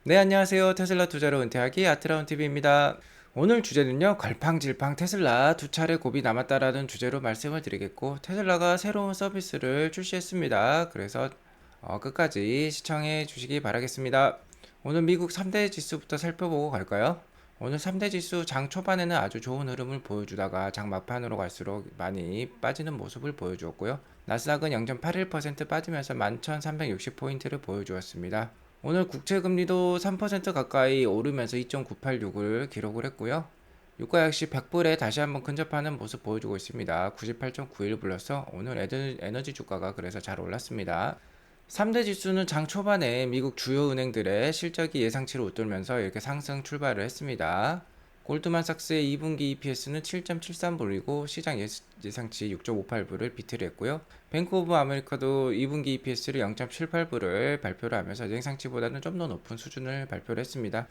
네, 안녕하세요. 테슬라 투자로 은퇴하기 아트라운TV입니다. 오늘 주제는요, 갈팡질팡 테슬라 두 차례 고비 남았다라는 주제로 말씀을 드리겠고, 테슬라가 새로운 서비스를 출시했습니다. 그래서 끝까지 시청해 주시기 바라겠습니다. 오늘 미국 3대 지수부터 살펴보고 갈까요? 오늘 3대 지수 장 초반에는 아주 좋은 흐름을 보여주다가 장 막판으로 갈수록 많이 빠지는 모습을 보여주었고요. 나스닥은 0.81% 빠지면서 11,360포인트를 보여주었습니다. 오늘 국채금리도 3% 가까이 오르면서 2.986을 기록을 했고요. 유가 역시 100불에 다시 한번 근접하는 모습 보여주고 있습니다. 98.91 불러서 오늘 에너지 주가가 그래서 잘 올랐습니다. 3대 지수는 장 초반에 미국 주요 은행들의 실적이 예상치를 웃돌면서 이렇게 상승 출발을 했습니다. 골드만삭스의 2분기 EPS는 7.73불이고 시장 예상치 6.58불을 비트를 했고요. 뱅크 오브 아메리카도 2분기 EPS를 0.78불을 발표를 하면서 예상치보다는 좀 더 높은 수준을 발표를 했습니다.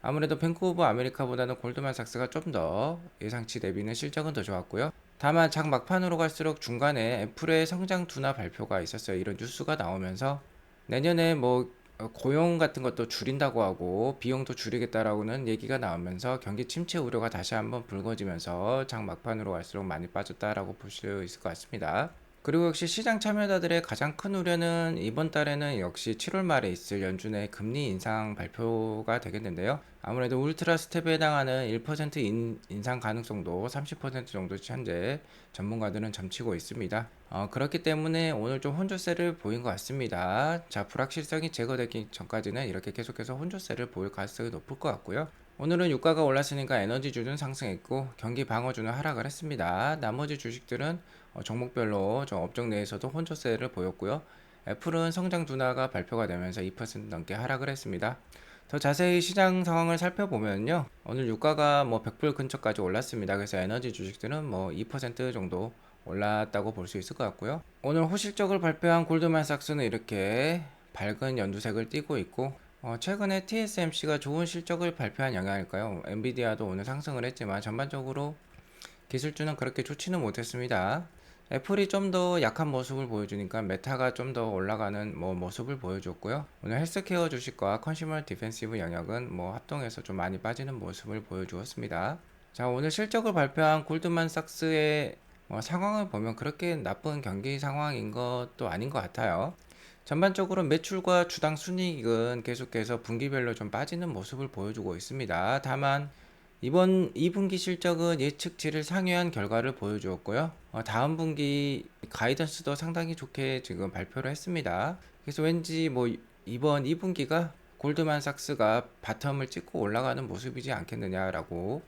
아무래도 뱅크 오브 아메리카보다는 골드만삭스가 좀 더 예상치 대비는 실적은 더 좋았고요. 다만 장 막판으로 갈수록 중간에 애플의 성장 둔화 발표가 있었어요. 이런 뉴스가 나오면서 내년에 고용 같은 것도 줄인다고 하고 비용도 줄이겠다라고는 얘기가 나오면서 경기 침체 우려가 다시 한번 불거지면서 장 막판으로 갈수록 많이 빠졌다라고 볼 수 있을 것 같습니다. 그리고 역시 시장 참여자들의 가장 큰 우려는 이번 달에는 역시 7월 말에 있을 연준의 금리 인상 발표가 되겠는데요. 아무래도 울트라 스텝에 해당하는 1% 인상 가능성도 30% 정도 현재 전문가들은 점치고 있습니다. 그렇기 때문에 오늘 좀 혼조세를 보인 것 같습니다. 자, 불확실성이 제거되기 전까지는 이렇게 계속해서 혼조세를 보일 가능성이 높을 것 같고요. 오늘은 유가가 올랐으니까 에너지주는 상승했고 경기 방어주는 하락을 했습니다. 나머지 주식들은 종목별로 좀 업종 내에서도 혼조세를 보였고요. 애플은 성장 둔화가 발표가 되면서 2% 넘게 하락을 했습니다. 더 자세히 시장 상황을 살펴보면요. 오늘 유가가 100불 근처까지 올랐습니다. 그래서 에너지 주식들은 2% 정도 올랐다고 볼 수 있을 것 같고요. 오늘 호실적을 발표한 골드만삭스는 이렇게 밝은 연두색을 띠고 있고 최근에 TSMC가 좋은 실적을 발표한 영향일까요? 엔비디아도 오늘 상승을 했지만 전반적으로 기술주는 그렇게 좋지는 못했습니다. 애플이 좀 더 약한 모습을 보여주니까 메타가 좀 더 올라가는 모습을 보여줬고요. 오늘 헬스케어 주식과 컨슈머 디펜시브 영역은 합동해서 좀 많이 빠지는 모습을 보여주었습니다. 자, 오늘 실적을 발표한 골드만삭스의 상황을 보면 그렇게 나쁜 경기 상황인 것도 아닌 것 같아요. 전반적으로 매출과 주당 순이익은 계속해서 분기별로 좀 빠지는 모습을 보여주고 있습니다. 다만 이번 2분기 실적은 예측치를 상회한 결과를 보여주었고요. 다음 분기 가이던스도 상당히 좋게 지금 발표를 했습니다. 그래서 왠지 이번 2분기가 골드만삭스가 바텀을 찍고 올라가는 모습이지 않겠느냐라고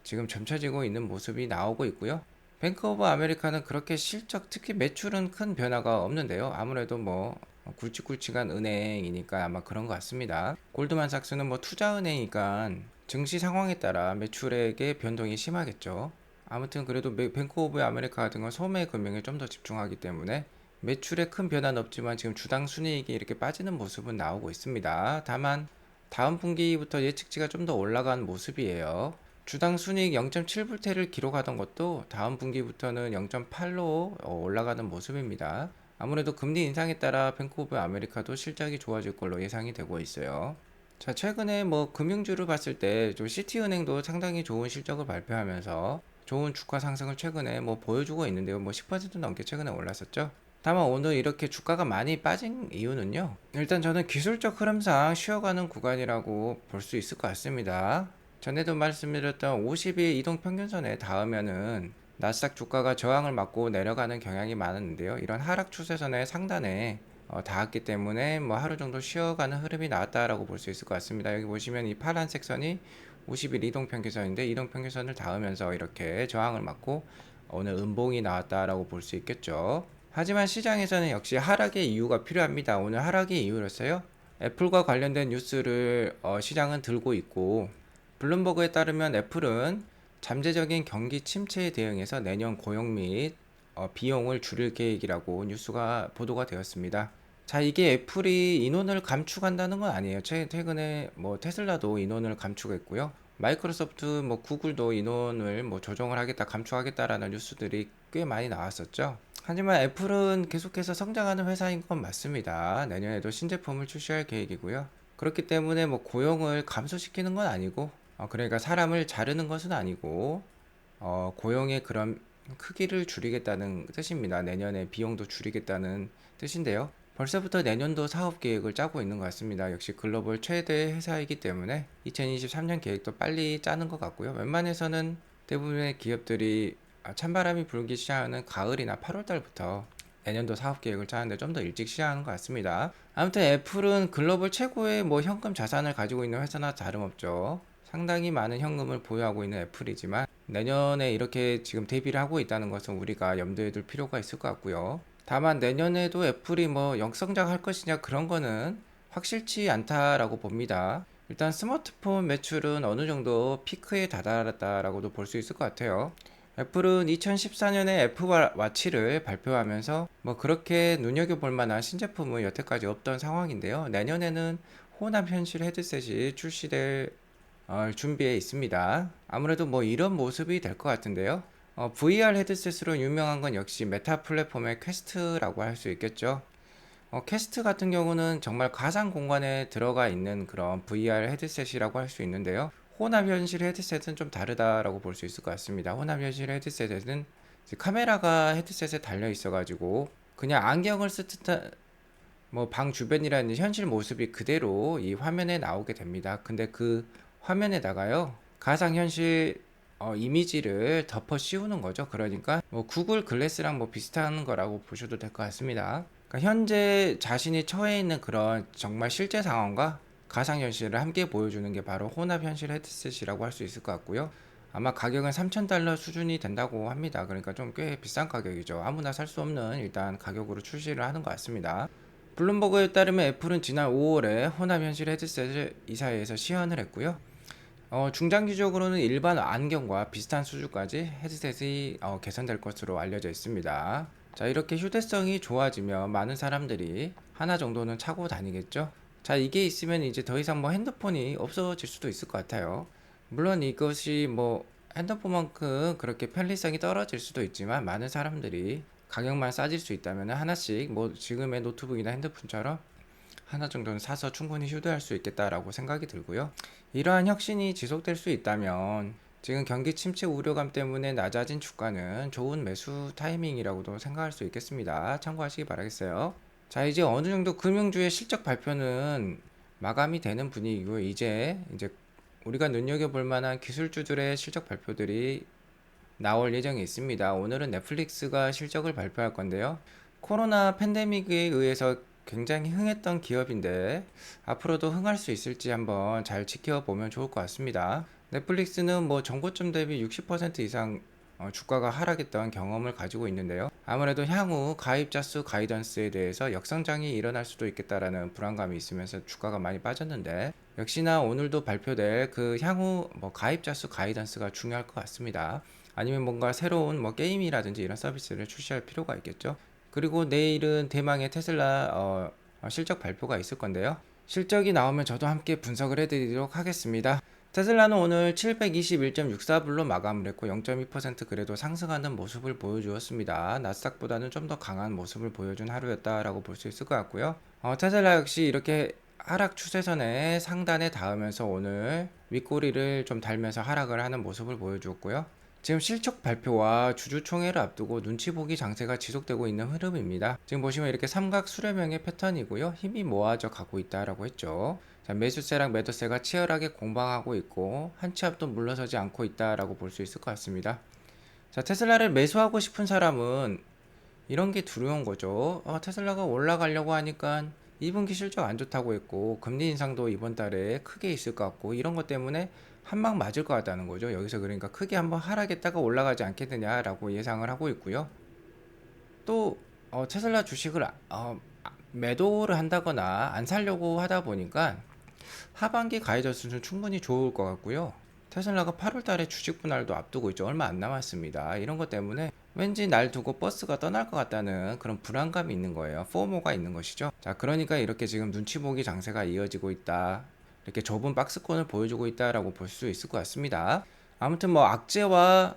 지금 점쳐지고 있는 모습이 나오고 있고요. 뱅크 오브 아메리카는 그렇게 실적, 특히 매출은 큰 변화가 없는데요. 아무래도 굵직굵직한 은행이니까 아마 그런 것 같습니다. 골드만삭스는 투자은행이니까 증시 상황에 따라 매출액의 변동이 심하겠죠. 아무튼 그래도 뱅크 오브 아메리카 같은 건 소매 금융에 좀 더 집중하기 때문에 매출에 큰 변화는 없지만 지금 주당 순이익이 이렇게 빠지는 모습은 나오고 있습니다. 다만 다음 분기부터 예측치가 좀 더 올라간 모습이에요. 주당 순이익 0.7불대를 기록하던 것도 다음 분기부터는 0.8로 올라가는 모습입니다. 아무래도 금리 인상에 따라 뱅크 오브 아메리카도 실적이 좋아질 걸로 예상이 되고 있어요. 자, 최근에 금융주를 봤을 때 좀 시티은행도 상당히 좋은 실적을 발표하면서 좋은 주가 상승을 최근에 보여주고 있는데요. 10% 넘게 최근에 올랐었죠. 다만 오늘 이렇게 주가가 많이 빠진 이유는요. 일단 저는 기술적 흐름상 쉬어가는 구간이라고 볼 수 있을 것 같습니다. 전에도 말씀드렸던 50일 이동평균선에 닿으면은 나스닥 주가가 저항을 맞고 내려가는 경향이 많았는데요. 이런 하락 추세선의 상단에 닿았기 때문에 하루 정도 쉬어가는 흐름이 나왔다라고 볼 수 있을 것 같습니다. 여기 보시면 이 파란색 선이 50일 이동평균선인데 이동평균선을 닿으면서 이렇게 저항을 맞고 오늘 음봉이 나왔다라고 볼 수 있겠죠. 하지만 시장에서는 역시 하락의 이유가 필요합니다. 오늘 하락의 이유로서요. 애플과 관련된 뉴스를 시장은 들고 있고 블룸버그에 따르면 애플은 잠재적인 경기 침체에 대응해서 내년 고용 및 비용을 줄일 계획이라고 뉴스가 보도가 되었습니다. 자, 이게 애플이 인원을 감축한다는 건 아니에요. 최근에 테슬라도 인원을 감축했고요. 마이크로소프트, 구글도 인원을 조정을 하겠다, 감축하겠다라는 뉴스들이 꽤 많이 나왔었죠. 하지만 애플은 계속해서 성장하는 회사인 건 맞습니다. 내년에도 신제품을 출시할 계획이고요. 그렇기 때문에 뭐 고용을 감소시키는 건 아니고, 그러니까 사람을 자르는 것은 아니고, 고용의 그런 크기를 줄이겠다는 뜻입니다. 내년에 비용도 줄이겠다는 뜻인데요. 벌써부터 내년도 사업 계획을 짜고 있는 것 같습니다. 역시 글로벌 최대 회사이기 때문에 2023년 계획도 빨리 짜는 것 같고요. 웬만해서는 대부분의 기업들이 찬바람이 불기 시작하는 가을이나 8월 달부터 내년도 사업 계획을 짜는데 좀 더 일찍 시작하는 것 같습니다. 아무튼 애플은 글로벌 최고의 뭐 현금 자산을 가지고 있는 회사나 다름없죠. 상당히 많은 현금을 보유하고 있는 애플이지만 내년에 이렇게 지금 대비를 하고 있다는 것은 우리가 염두에 둘 필요가 있을 것 같고요. 다만 내년에도 애플이 뭐 역성장할 것이냐 그런 거는 확실치 않다라고 봅니다. 일단 스마트폰 매출은 어느 정도 피크에 다다랐다라고도 볼 수 있을 것 같아요. 애플은 2014년에 애플워치를 발표하면서 뭐 그렇게 눈여겨볼 만한 신제품은 여태까지 없던 상황인데요. 내년에는 혼합 현실 헤드셋이 출시될 준비에 있습니다. 아무래도 뭐 이런 모습이 될 것 같은데요. VR 헤드셋으로 유명한 건 역시 메타 플랫폼의 퀘스트라고 할 수 있겠죠. 퀘스트 같은 경우는 정말 가상 공간에 들어가 있는 그런 VR 헤드셋이라고 할 수 있는데요. 혼합 현실 헤드셋은 좀 다르다라고 볼 수 있을 것 같습니다. 혼합 현실 헤드셋에는 이제 카메라가 헤드셋에 달려 있어가지고 그냥 안경을 쓸 듯한 뭐 방 주변이라는 현실 모습이 그대로 이 화면에 나오게 됩니다. 근데 그 화면에다가요 가상현실 이미지를 덮어 씌우는 거죠. 그러니까 뭐 구글 글래스랑 뭐 비슷한 거라고 보셔도 될 것 같습니다. 그러니까 현재 자신이 처해 있는 그런 정말 실제 상황과 가상현실을 함께 보여주는 게 바로 혼합현실 헤드셋이라고 할 수 있을 것 같고요. 아마 가격은 $3,000 수준이 된다고 합니다. 그러니까 좀 꽤 비싼 가격이죠. 아무나 살 수 없는 일단 가격으로 출시를 하는 것 같습니다. 블룸버그에 따르면 애플은 지난 5월에 혼합현실 헤드셋을 이사회에서 시연을 했고요. 중장기적으로는 일반 안경과 비슷한 수준까지 헤드셋이 개선될 것으로 알려져 있습니다. 자, 이렇게 휴대성이 좋아지면 많은 사람들이 하나 정도는 차고 다니겠죠. 자, 이게 있으면 이제 더 이상 뭐 핸드폰이 없어질 수도 있을 것 같아요. 물론 이것이 뭐 핸드폰만큼 그렇게 편리성이 떨어질 수도 있지만 많은 사람들이 가격만 싸질 수 있다면 하나씩 뭐 지금의 노트북이나 핸드폰처럼 하나 정도는 사서 충분히 휴대할 수 있겠다라고 생각이 들고요. 이러한 혁신이 지속될 수 있다면 지금 경기 침체 우려감 때문에 낮아진 주가는 좋은 매수 타이밍이라고도 생각할 수 있겠습니다. 참고하시기 바라겠어요. 자, 이제 어느 정도 금융주의 실적 발표는 마감이 되는 분위기고 이제 우리가 눈여겨볼 만한 기술주들의 실적 발표들이 나올 예정이 있습니다. 오늘은 넷플릭스가 실적을 발표할 건데요. 코로나 팬데믹에 의해서 굉장히 흥했던 기업인데 앞으로도 흥할 수 있을지 한번 잘 지켜보면 좋을 것 같습니다. 넷플릭스는 뭐 전고점 대비 60% 이상 주가가 하락했던 경험을 가지고 있는데요. 아무래도 향후 가입자 수 가이던스에 대해서 역성장이 일어날 수도 있겠다라는 불안감이 있으면서 주가가 많이 빠졌는데 역시나 오늘도 발표될 그 향후 뭐 가입자 수 가이던스가 중요할 것 같습니다. 아니면 뭔가 새로운 뭐 게임이라든지 이런 서비스를 출시할 필요가 있겠죠. 그리고 내일은 대망의 테슬라 실적 발표가 있을 건데요. 실적이 나오면 저도 함께 분석을 해드리도록 하겠습니다. 테슬라는 오늘 721.64불로 마감을 했고 0.2% 그래도 상승하는 모습을 보여주었습니다. 나스닥보다는 좀 더 강한 모습을 보여준 하루였다라고 볼 수 있을 것 같고요. 테슬라 역시 이렇게 하락 추세선의 상단에 닿으면서 오늘 윗꼬리를 좀 달면서 하락을 하는 모습을 보여주었고요. 지금 실적 발표와 주주총회를 앞두고 눈치 보기 장세가 지속되고 있는 흐름입니다. 지금 보시면 이렇게 삼각 수렴형의 패턴이고요. 힘이 모아져 가고 있다라고 했죠. 자, 매수세랑 매도세가 치열하게 공방하고 있고 한 치 앞도 물러서지 않고 있다라고 볼 수 있을 것 같습니다. 자, 테슬라를 매수하고 싶은 사람은 이런 게 두려운 거죠. 테슬라가 올라가려고 하니까 2분기 실적 안 좋다고 했고 금리 인상도 이번 달에 크게 있을 것 같고 이런 것 때문에 한 방 맞을 것 같다는 거죠. 여기서 그러니까 크게 한번 하락했다가 올라가지 않겠느냐라고 예상을 하고 있고요. 또 테슬라 주식을 매도를 한다거나 안 살려고 하다 보니까 하반기 가이던스는 충분히 좋을 것 같고요. 테슬라가 8월 달에 주식 분할도 앞두고 있죠. 얼마 안 남았습니다. 이런 것 때문에 왠지 날 두고 버스가 떠날 것 같다는 그런 불안감이 있는 거예요. 포모가 있는 것이죠. 자, 그러니까 이렇게 지금 눈치 보기 장세가 이어지고 있다. 이렇게 좁은 박스권을 보여주고 있다라고 볼 수 있을 것 같습니다. 아무튼 뭐 악재와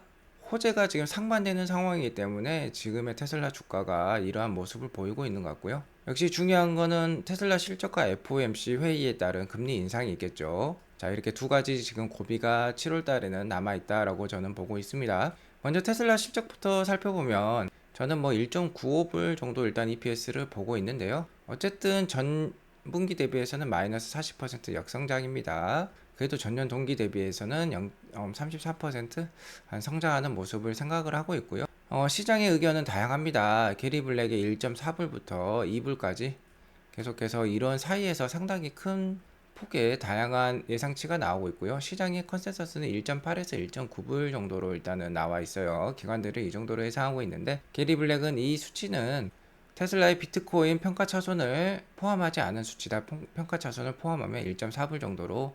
호재가 지금 상반되는 상황이기 때문에 지금의 테슬라 주가가 이러한 모습을 보이고 있는 것 같고요. 역시 중요한 거는 테슬라 실적과 FOMC 회의에 따른 금리 인상이 있겠죠. 자, 이렇게 두 가지 지금 고비가 7월 달에는 남아있다라고 저는 보고 있습니다. 먼저 테슬라 실적부터 살펴보면 저는 뭐 1.95불 정도 일단 EPS를 보고 있는데요. 어쨌든 전 분기 대비해서는 마이너스 40% 역성장입니다. 그래도 전년 동기 대비해서는 34%한 성장하는 모습을 생각을 하고 있고요. 시장의 의견은 다양합니다. 게리 블랙의 1.4불부터 2불까지 계속해서 이런 사이에서 상당히 큰 폭의 다양한 예상치가 나오고 있고요. 시장의 컨센서스는 1.8에서 1.9불 정도로 일단은 나와 있어요. 기관들은 이 정도로 예상하고 있는데 게리 블랙은 이 수치는 테슬라의 비트코인 평가 차손을 포함하지 않은 수치다. 평가 차손을 포함하면 1.4불 정도로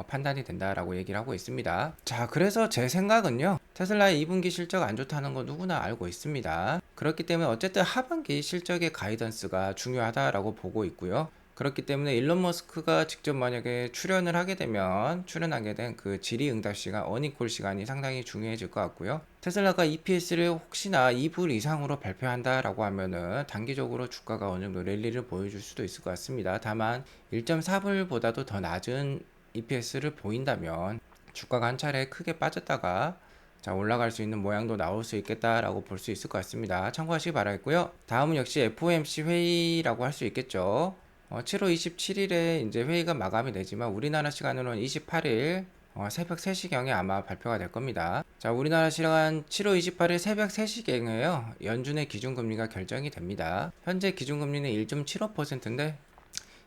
판단이 된다라고 얘기를 하고 있습니다. 자, 그래서 제 생각은요, 테슬라의 2분기 실적 안 좋다는 거 누구나 알고 있습니다. 그렇기 때문에 어쨌든 하반기 실적의 가이던스가 중요하다라고 보고 있고요. 그렇기 때문에 일론 머스크가 직접 만약에 출연하게 된 그 질의응답 시간, 어닝콜 시간이 상당히 중요해질 것 같고요. 테슬라가 EPS를 혹시나 2불 이상으로 발표한다라고 하면은 단기적으로 주가가 어느 정도 랠리를 보여줄 수도 있을 것 같습니다. 다만 1.4불보다도 더 낮은 EPS를 보인다면 주가가 한 차례 크게 빠졌다가 자, 올라갈 수 있는 모양도 나올 수 있겠다라고 볼 수 있을 것 같습니다. 참고하시기 바라겠고요. 다음은 역시 FOMC 회의라고 할 수 있겠죠. 7월 27일에 이제 회의가 마감이 되지만 우리나라 시간으로는 28일 새벽 3시경에 아마 발표가 될 겁니다. 자, 우리나라 시간 7월 28일 새벽 3시경에요. 연준의 기준금리가 결정이 됩니다. 현재 기준금리는 1.75%인데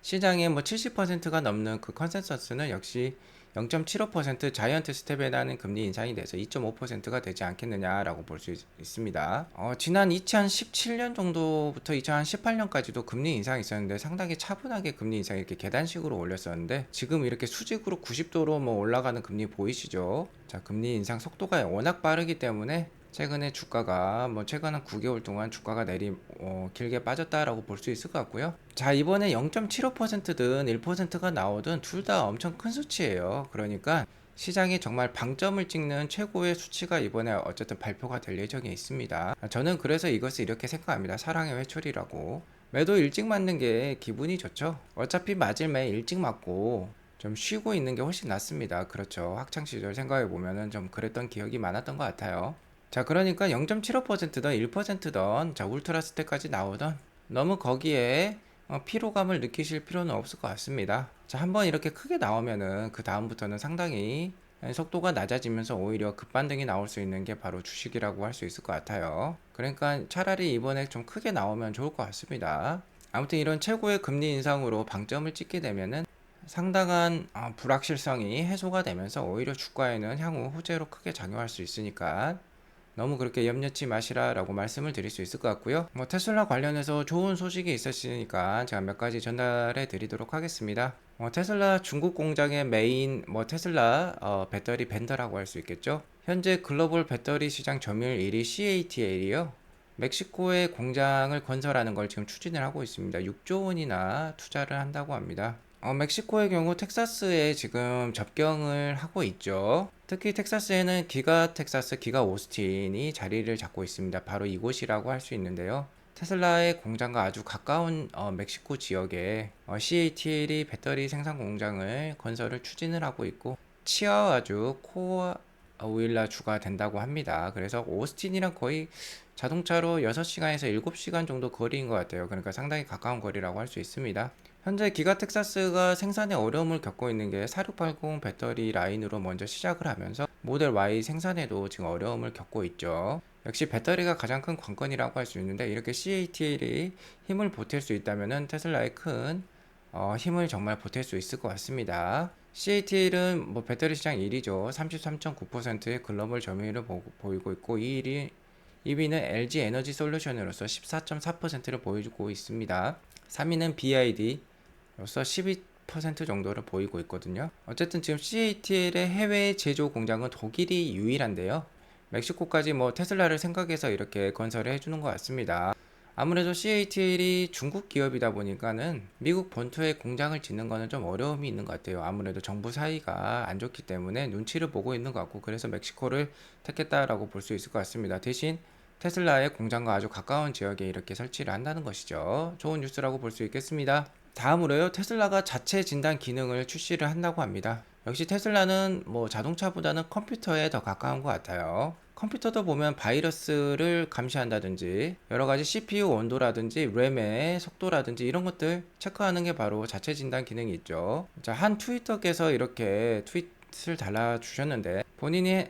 시장의 뭐 70%가 넘는 그 컨센서스는 역시 0.75% 자이언트 스텝에 나는 금리 인상이 돼서 2.5%가 되지 않겠느냐라고 볼 수 있습니다. 지난 2017년 정도부터 2018년까지도 금리 인상이 있었는데 상당히 차분하게 금리 인상이 이렇게 계단식으로 올렸었는데 지금 이렇게 수직으로 90도로 뭐 올라가는 금리 보이시죠? 자, 금리 인상 속도가 워낙 빠르기 때문에 최근에 주가가 최근 한 9개월 동안 주가가 길게 빠졌다라고 볼 수 있을 것 같고요. 자, 이번에 0.75%든 1%가 나오든 둘 다 엄청 큰 수치예요. 그러니까 시장이 정말 방점을 찍는 최고의 수치가 이번에 어쨌든 발표가 될 예정에 있습니다. 저는 그래서 이것을 이렇게 생각합니다. 사랑의 회초리라고. 매도 일찍 맞는 게 기분이 좋죠. 어차피 맞을 매 일찍 맞고 좀 쉬고 있는 게 훨씬 낫습니다. 그렇죠. 학창 시절 생각해 보면은 좀 그랬던 기억이 많았던 것 같아요. 자, 그러니까 0.75%든 1%든 자, 울트라 스택까지 나오던 너무 거기에 피로감을 느끼실 필요는 없을 것 같습니다. 자, 한번 이렇게 크게 나오면은 그 다음부터는 상당히 속도가 낮아지면서 오히려 급반등이 나올 수 있는 게 바로 주식이라고 할 수 있을 것 같아요. 그러니까 차라리 이번에 좀 크게 나오면 좋을 것 같습니다. 아무튼 이런 최고의 금리 인상으로 방점을 찍게 되면은 상당한 불확실성이 해소가 되면서 오히려 주가에는 향후 호재로 크게 작용할 수 있으니까 너무 그렇게 염려치 마시라라고 말씀을 드릴 수 있을 것 같고요. 테슬라 관련해서 좋은 소식이 있으시니까 제가 몇 가지 전달해 드리도록 하겠습니다. 테슬라 중국 공장의 메인 테슬라 배터리 벤더라고 할 수 있겠죠. 현재 글로벌 배터리 시장 점유율 1위 CATL이요. 멕시코에 공장을 건설하는 걸 지금 추진을 하고 있습니다. 6조 원이나 투자를 한다고 합니다. 멕시코의 경우 텍사스에 지금 접경을 하고 있죠. 특히 텍사스에는 기가 텍사스, 기가 오스틴이 자리를 잡고 있습니다. 바로 이곳이라고 할 수 있는데요. 테슬라의 공장과 아주 가까운 멕시코 지역에 CATL이 배터리 생산 공장을 건설을 추진을 하고 있고 치아와주 코아우일라주가 된다고 합니다. 그래서 오스틴이랑 거의 자동차로 6시간에서 7시간 정도 거리인 것 같아요. 그러니까 상당히 가까운 거리라고 할 수 있습니다. 현재 기가 텍사스가 생산에 어려움을 겪고 있는 게 4680 배터리 라인으로 먼저 시작을 하면서 모델 Y 생산에도 지금 어려움을 겪고 있죠. 역시 배터리가 가장 큰 관건이라고 할 수 있는데 이렇게 CATL이 힘을 보탤 수 있다면 테슬라의 큰 힘을 정말 보탤 수 있을 것 같습니다. CATL은 배터리 시장 1위죠. 33.9%의 글로벌 점유율을 보이고 있고 2위는 LG 에너지 솔루션으로서 14.4%를 보여주고 있습니다. 3위는 BID 로서 12% 정도를 보이고 있거든요. 어쨌든 지금 CATL의 해외 제조 공장은 독일이 유일한데요. 멕시코까지 테슬라를 생각해서 이렇게 건설을 해주는 것 같습니다. 아무래도 CATL이 중국 기업이다 보니까는 미국 본토에 공장을 짓는 거는 좀 어려움이 있는 것 같아요. 아무래도 정부 사이가 안 좋기 때문에 눈치를 보고 있는 것 같고, 그래서 멕시코를 택했다라고 볼 수 있을 것 같습니다. 대신 테슬라의 공장과 아주 가까운 지역에 이렇게 설치를 한다는 것이죠. 좋은 뉴스라고 볼 수 있겠습니다. 다음으로요, 테슬라가 자체 진단 기능을 출시를 한다고 합니다. 역시 테슬라는 뭐 자동차보다는 컴퓨터에 더 가까운 것 같아요. 컴퓨터도 보면 바이러스를 감시한다든지 여러 가지 CPU 온도라든지 램의 속도라든지 이런 것들 체크하는 게 바로 자체 진단 기능이 있죠. 자, 한 트위터께서 이렇게 트윗을 달아주셨는데, 본인이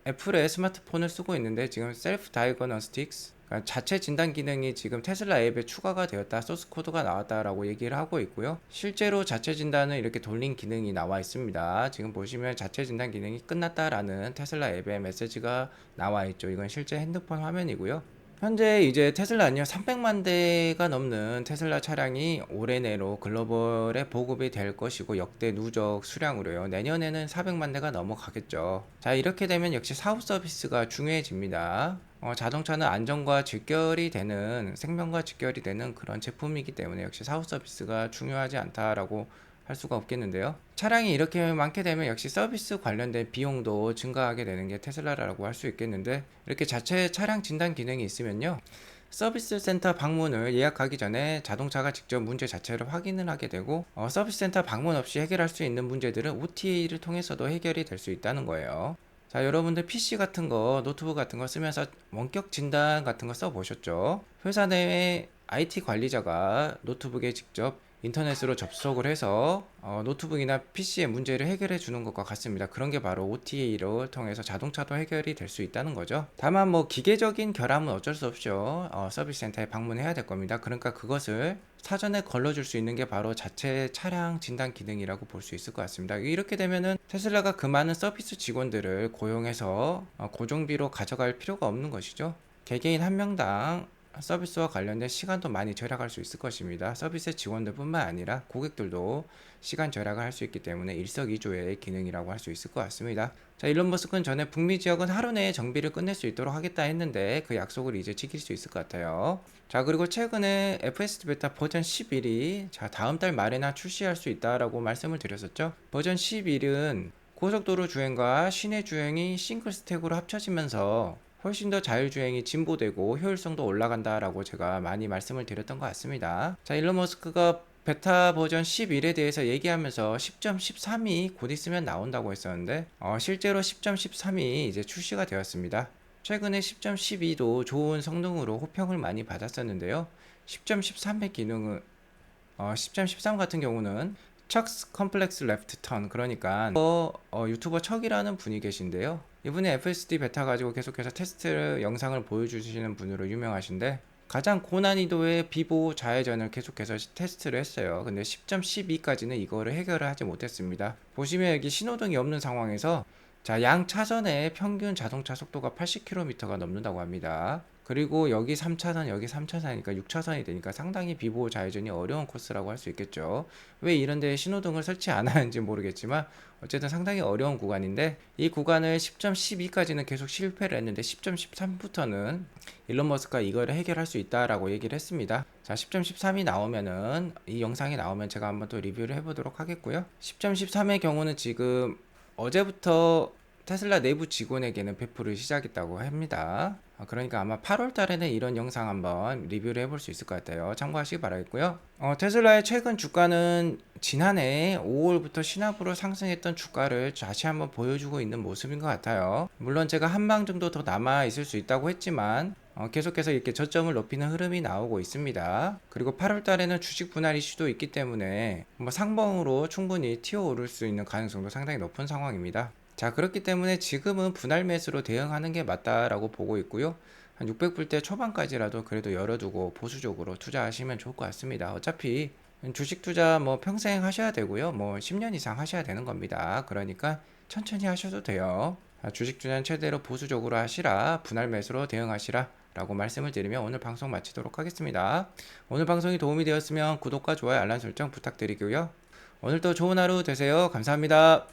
애플의 스마트폰을 쓰고 있는데 지금 셀프 다이거너스틱스, 그러니까 자체 진단 기능이 지금 테슬라 앱에 추가가 되었다, 소스 코드가 나왔다라고 얘기를 하고 있고요. 실제로 자체 진단을 이렇게 돌린 기능이 나와 있습니다. 지금 보시면 자체 진단 기능이 끝났다라는 테슬라 앱에 메시지가 나와 있죠. 이건 실제 핸드폰 화면이고요. 현재 이제 테슬라는요, 300만 대가 넘는 테슬라 차량이 올해 내로 글로벌에 보급이 될 것이고, 역대 누적 수량으로요, 내년에는 400만 대가 넘어가겠죠. 자, 이렇게 되면 역시 사후 서비스가 중요해집니다. 자동차는 안전과 직결이 되는, 생명과 직결이 되는 그런 제품이기 때문에 역시 사후 서비스가 중요하지 않다라고 할 수가 없겠는데요. 차량이 이렇게 많게 되면 역시 서비스 관련된 비용도 증가하게 되는 게 테슬라라고 할 수 있겠는데, 이렇게 자체 차량 진단 기능이 있으면요, 서비스 센터 방문을 예약하기 전에 자동차가 직접 문제 자체를 확인을 하게 되고, 서비스 센터 방문 없이 해결할 수 있는 문제들은 OTA를 통해서도 해결이 될 수 있다는 거예요. 자, 여러분들 PC 같은 거, 노트북 같은 거 쓰면서 원격 진단 같은 거 써보셨죠? 회사 내에 IT 관리자가 노트북에 직접 인터넷으로 접속을 해서 노트북이나 PC의 문제를 해결해 주는 것과 같습니다. 그런 게 바로 OTA를 통해서 자동차도 해결이 될 수 있다는 거죠. 다만 뭐 기계적인 결함은 어쩔 수 없죠. 서비스 센터에 방문해야 될 겁니다. 그러니까 그것을 사전에 걸러줄 수 있는 게 바로 자체 차량 진단 기능이라고 볼 수 있을 것 같습니다. 이렇게 되면은 테슬라가 그 많은 서비스 직원들을 고용해서 고정비로 가져갈 필요가 없는 것이죠. 개개인 한 명당 서비스와 관련된 시간도 많이 절약할 수 있을 것입니다. 서비스 직원들 뿐만 아니라 고객들도 시간 절약을 할 수 있기 때문에 일석이조의 기능이라고 할 수 있을 것 같습니다. 자, 일론 머스크는 전에 북미 지역은 하루 내에 정비를 끝낼 수 있도록 하겠다 했는데, 그 약속을 이제 지킬 수 있을 것 같아요. 자, 그리고 최근에 FSD 베타 버전 11이 다음 달 말에나 출시할 수 있다라고 말씀을 드렸었죠. 버전 11은 고속도로 주행과 시내 주행이 싱글 스택으로 합쳐지면서 훨씬 더 자율주행이 진보되고 효율성도 올라간다라고 제가 많이 말씀을 드렸던 것 같습니다. 자, 일론 머스크가 베타 버전 11에 대해서 얘기하면서 10.13이 곧 있으면 나온다고 했었는데, 실제로 10.13이 이제 출시가 되었습니다. 최근에 10.12도 좋은 성능으로 호평을 많이 받았었는데요. 10.13의 기능은 10.13 같은 경우는 척스 컴플렉스 레프트 턴, 그러니까 유튜버 척이라는 분이 계신데요. 이분이 FSD 베타 가지고 계속해서 테스트 영상을 보여주시는 분으로 유명하신데, 가장 고난이도의 비보 좌회전을 계속해서 테스트를 했어요. 근데 10.12까지는 이거를 해결을 하지 못했습니다. 보시면 여기 신호등이 없는 상황에서 자, 양 차선의 평균 자동차 속도가 80km가 넘는다고 합니다. 그리고 여기 3차선, 여기 3차선이니까 6차선이 되니까 상당히 비보호 좌회전이 어려운 코스라고 할 수 있겠죠. 왜 이런 데에 신호등을 설치 안 하는지 모르겠지만 어쨌든 상당히 어려운 구간인데, 이 구간을 10.12까지는 계속 실패를 했는데 10.13부터는 일론 머스크가 이거를 해결할 수 있다라고 얘기를 했습니다. 자, 10.13이 나오면은, 이 영상이 나오면 제가 한번 또 리뷰를 해보도록 하겠고요. 10.13의 경우는 지금 어제부터 테슬라 내부 직원에게는 배포를 시작했다고 합니다. 그러니까 아마 8월 달에는 이런 영상 한번 리뷰를 해볼 수 있을 것 같아요. 참고하시기 바라겠고요. 테슬라의 최근 주가는 지난해 5월부터 신압으로 상승했던 주가를 다시 한번 보여주고 있는 모습인 것 같아요. 물론 제가 한 방 정도 더 남아 있을 수 있다고 했지만 계속해서 이렇게 저점을 높이는 흐름이 나오고 있습니다. 그리고 8월 달에는 주식 분할 이슈도 있기 때문에 뭐 상방으로 충분히 튀어오를 수 있는 가능성도 상당히 높은 상황입니다. 자, 그렇기 때문에 지금은 분할 매수로 대응하는 게 맞다라고 보고 있고요. 한 600불대 초반까지라도 그래도 열어두고 보수적으로 투자하시면 좋을 것 같습니다. 어차피 주식 투자 뭐 평생 하셔야 되고요. 뭐 10년 이상 하셔야 되는 겁니다. 그러니까 천천히 하셔도 돼요. 주식 투자는 최대로 보수적으로 하시라, 분할 매수로 대응하시라 라고 말씀을 드리며 오늘 방송 마치도록 하겠습니다. 오늘 방송이 도움이 되었으면 구독과 좋아요, 알람 설정 부탁드리고요. 오늘도 좋은 하루 되세요. 감사합니다.